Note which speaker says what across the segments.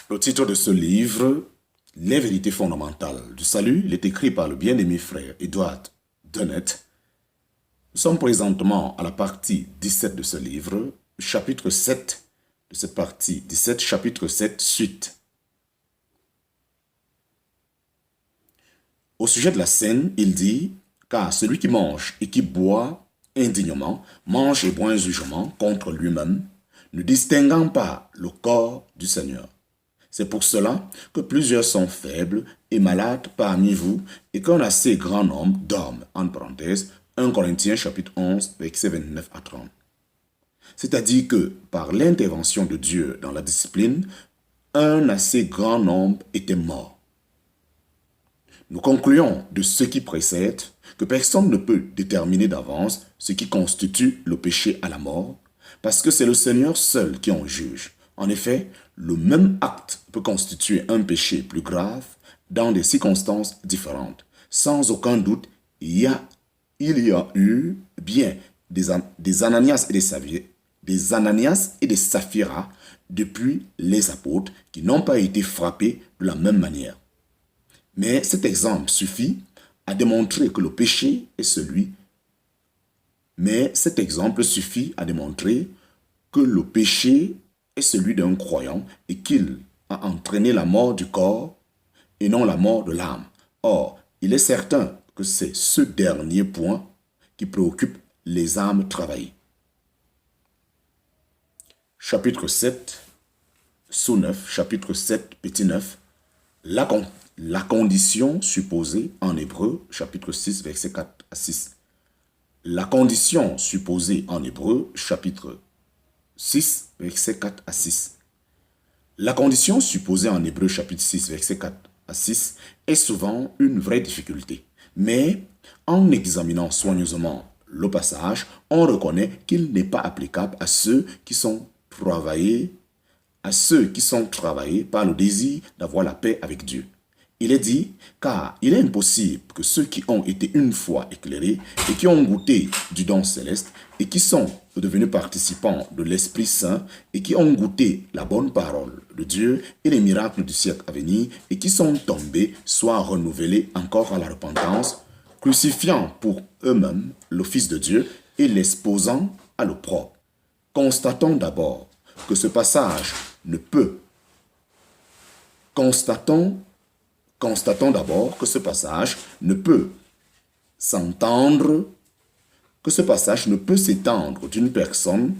Speaker 1: Le titre de ce livre, Les vérités fondamentales du salut, il est écrit par le bien-aimé frère Edward Dennett. Nous sommes présentement à la partie 17 de ce livre, chapitre 7 de cette partie 17, chapitre 7, suite. Au sujet de la scène, il dit « Car celui qui mange et qui boit indignement, mange et boit injustement contre lui-même, ne distinguant pas le corps du Seigneur. C'est pour cela que plusieurs sont faibles et malades parmi vous et qu'un assez grand nombre dorment. » En parenthèse, 1 Corinthiens chapitre 11, versets 29 à 30. C'est-à-dire que par l'intervention de Dieu dans la discipline, un assez grand nombre était mort. Nous concluons de ce qui précède que personne ne peut déterminer d'avance ce qui constitue le péché à la mort, parce que c'est le Seigneur seul qui en juge. En effet, le même acte peut constituer un péché plus grave dans des circonstances différentes. Sans aucun doute, il y a eu bien des Ananias et des Saphira depuis les apôtres qui n'ont pas été frappés de la même manière. Mais cet exemple suffit à démontrer que le péché est celui. Mais cet exemple suffit à démontrer que le péché est celui d'un croyant et qu'il a entraîné la mort du corps et non la mort de l'âme. Or, il est certain que c'est ce dernier point qui préoccupe les âmes travaillées. Chapitre 7, sous-9, chapitre 7, petit 9, la condition supposée en hébreu, chapitre 6, verset 4 à 6. La condition supposée en hébreu, chapitre 6, verset 4 à 6. La condition supposée en hébreu, chapitre 6, verset 4 à 6, est souvent une vraie difficulté. Mais en examinant soigneusement le passage, on reconnaît qu'il n'est pas applicable à ceux qui sont travaillés par le désir d'avoir la paix avec Dieu. Il est dit, car il est impossible que ceux qui ont été une fois éclairés et qui ont goûté du don céleste et qui sont devenus participants de l'Esprit Saint et qui ont goûté la bonne parole de Dieu et les miracles du siècle à venir et qui sont tombés soient renouvelés encore à la repentance, crucifiant pour eux-mêmes le Fils de Dieu et l'exposant à l'opprobre. Constatons d'abord que ce passage ne peut Constatons d'abord que ce passage ne peut s'étendre d'une personne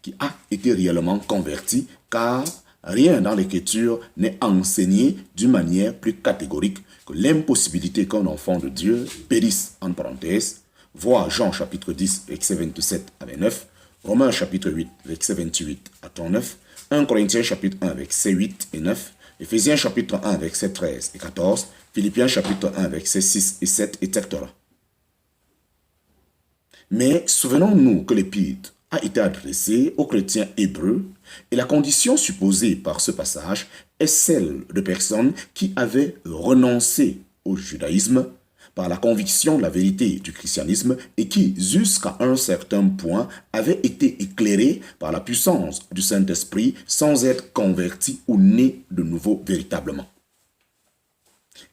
Speaker 1: qui a été réellement convertie, car rien dans l'Écriture n'est enseigné d'une manière plus catégorique que l'impossibilité qu'un enfant de Dieu périsse, en parenthèse, voir Jean chapitre 10, verset 27 à 29, Romains chapitre 8, verset 28 à 39, 1 Corinthiens chapitre 1, verset 8 et 9, Éphésiens chapitre 1, verset 13 et 14, Philippiens chapitre 1, verset 6 et 7, etc. Mais souvenons-nous que l'épître a été adressée aux chrétiens hébreux et la condition supposée par ce passage est celle de personnes qui avaient renoncé au judaïsme par la conviction de la vérité du christianisme et qui, jusqu'à un certain point, avaient été éclairés par la puissance du Saint-Esprit sans être convertis ou nés de nouveau véritablement.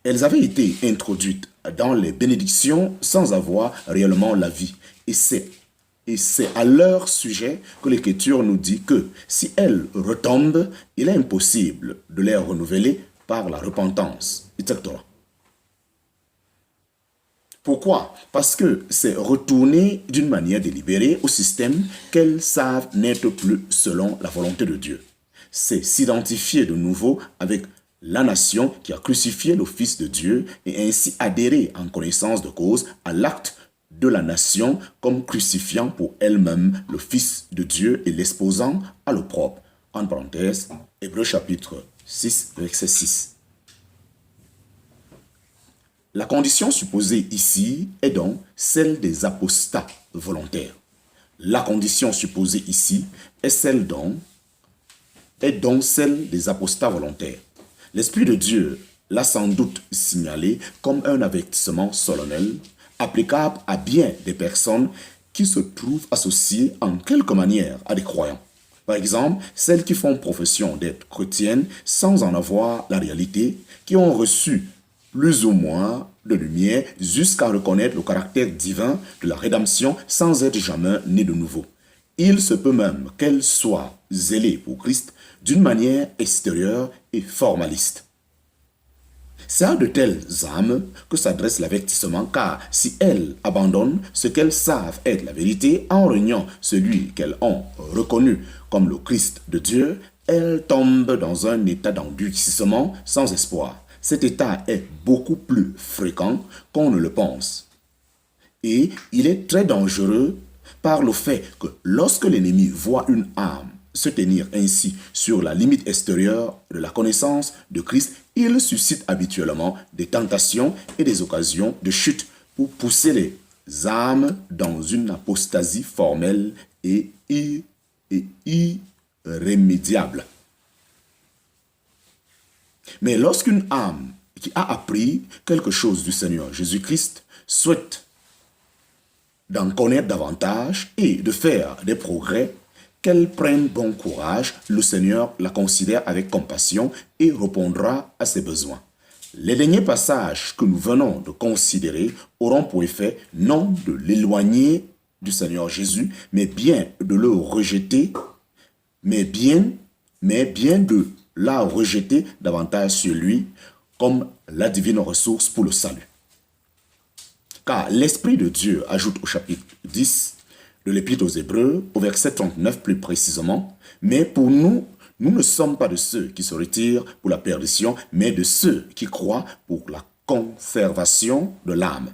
Speaker 1: Elles avaient été introduites dans les bénédictions sans avoir réellement la vie. Et c'est à leur sujet que l'Écriture nous dit que si elles retombent, il est impossible de les renouveler par la repentance, etc. Pourquoi? Parce que c'est retourner d'une manière délibérée au système qu'elles savent n'être plus selon la volonté de Dieu. C'est s'identifier de nouveau avec la nation qui a crucifié le Fils de Dieu et ainsi adhérer en connaissance de cause à l'acte de la nation comme crucifiant pour elle-même le Fils de Dieu et l'exposant à l'opprobre. En parenthèse, Hébreux chapitre 6, verset 6. La condition supposée ici est donc celle des apostats volontaires. La condition supposée ici est donc celle des apostats volontaires. L'Esprit de Dieu l'a sans doute signalé comme un avertissement solennel applicable à bien des personnes qui se trouvent associées en quelque manière à des croyants. Par exemple, celles qui font profession d'être chrétiennes sans en avoir la réalité, qui ont reçu plus ou moins de lumière jusqu'à reconnaître le caractère divin de la rédemption sans être jamais nées de nouveau. Il se peut même qu'elles soient zélées pour Christ d'une manière extérieure et formaliste. C'est à de telles âmes que s'adresse l'avertissement, car si elles abandonnent ce qu'elles savent être la vérité en reniant celui qu'elles ont reconnu comme le Christ de Dieu, elles tombent dans un état d'endurcissement sans espoir. Cet état est beaucoup plus fréquent qu'on ne le pense. Et il est très dangereux par le fait que lorsque l'ennemi voit une âme se tenir ainsi sur la limite extérieure de la connaissance de Christ, il suscite habituellement des tentations et des occasions de chute pour pousser les âmes dans une apostasie formelle et irrémédiable. Mais lorsqu'une âme qui a appris quelque chose du Seigneur Jésus-Christ souhaite d'en connaître davantage et de faire des progrès, qu'elle prenne bon courage, le Seigneur la considère avec compassion et répondra à ses besoins. Les derniers passages que nous venons de considérer auront pour effet non de l'éloigner du Seigneur Jésus, mais bien de le rejeter, mais bien de la rejeter davantage sur lui comme la divine ressource pour le salut. Car l'Esprit de Dieu ajoute au chapitre 10 de l'Épître aux Hébreux, au verset 39 plus précisément, mais pour nous, nous ne sommes pas de ceux qui se retirent pour la perdition, mais de ceux qui croient pour la conservation de l'âme.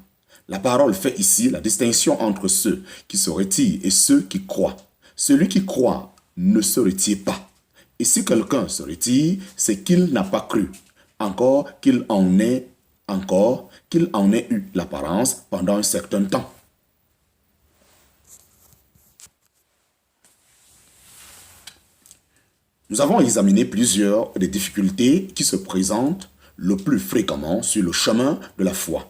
Speaker 1: La parole fait ici la distinction entre ceux qui se retirent et ceux qui croient. Celui qui croit ne se retire pas. Et si quelqu'un se retire, c'est qu'il n'a pas cru, encore qu'il en ait eu l'apparence pendant un certain temps. Nous avons examiné plusieurs des difficultés qui se présentent le plus fréquemment sur le chemin de la foi.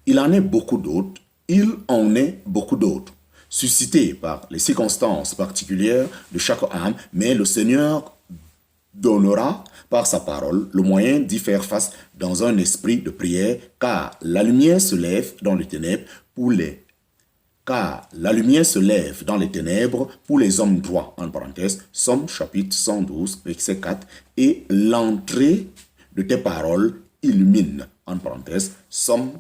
Speaker 1: Il en est beaucoup d'autres, suscitées par les circonstances particulières de chaque âme, mais le Seigneur donnera par sa parole le moyen d'y faire face dans un esprit de prière, car la lumière se lève dans les ténèbres pour les hommes droits, en parenthèse, Somme chapitre 112, verset 4, et l'entrée de tes paroles illumine, en parenthèse, Somme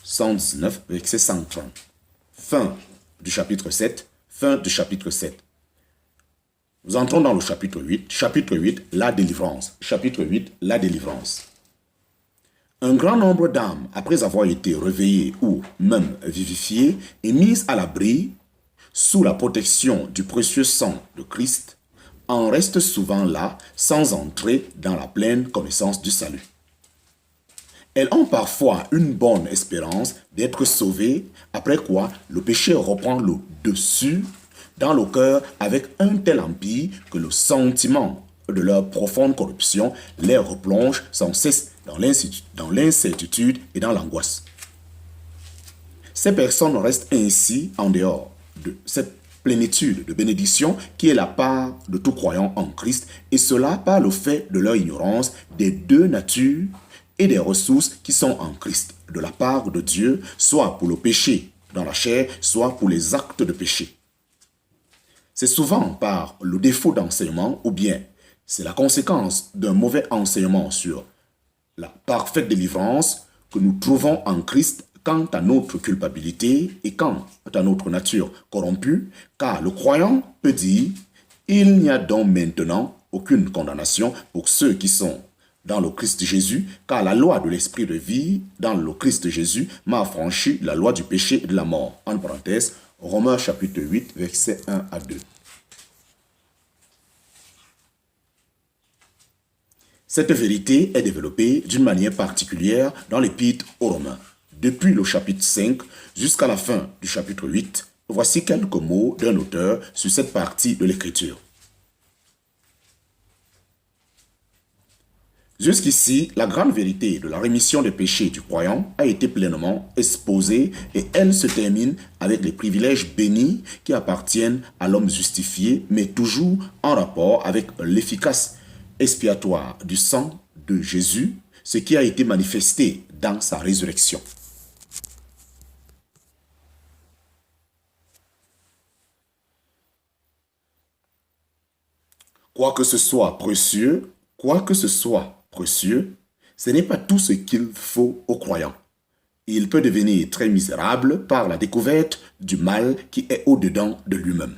Speaker 1: 119, verset 130. Fin du chapitre 7, Nous entrons dans le chapitre 8. Chapitre 8, la délivrance. Chapitre 8, la délivrance. Un grand nombre d'âmes, après avoir été réveillées ou même vivifiées et mises à l'abri sous la protection du précieux sang de Christ, en restent souvent là sans entrer dans la pleine connaissance du salut. Elles ont parfois une bonne espérance d'être sauvées, après quoi le péché reprend le dessus dans le cœur avec un tel empire que le sentiment de leur profonde corruption les replonge sans cesse dans l'incertitude et dans l'angoisse. Ces personnes restent ainsi en dehors de cette plénitude de bénédiction qui est la part de tout croyant en Christ, et cela par le fait de leur ignorance des deux natures et des ressources qui sont en Christ, de la part de Dieu, soit pour le péché dans la chair, soit pour les actes de péché. C'est souvent par le défaut d'enseignement ou bien c'est la conséquence d'un mauvais enseignement sur la parfaite délivrance que nous trouvons en Christ quant à notre culpabilité et quant à notre nature corrompue, car le croyant peut dire « Il n'y a donc maintenant aucune condamnation pour ceux qui sont dans le Christ Jésus, car la loi de l'esprit de vie dans le Christ Jésus m'a affranchi la loi du péché et de la mort. » En parenthèse, Romains chapitre 8, versets 1 à 2. Cette vérité est développée d'une manière particulière dans l'Épître aux Romains. Depuis le chapitre 5 jusqu'à la fin du chapitre 8, voici quelques mots d'un auteur sur cette partie de l'Écriture. Jusqu'ici, la grande vérité de la rémission des péchés du croyant a été pleinement exposée et elle se termine avec les privilèges bénis qui appartiennent à l'homme justifié, mais toujours en rapport avec l'efficace expiatoire du sang de Jésus, ce qui a été manifesté dans sa résurrection. Quoi que ce soit précieux, ce n'est pas tout ce qu'il faut aux croyants. Il peut devenir très misérable par la découverte du mal qui est au-dedans de lui-même.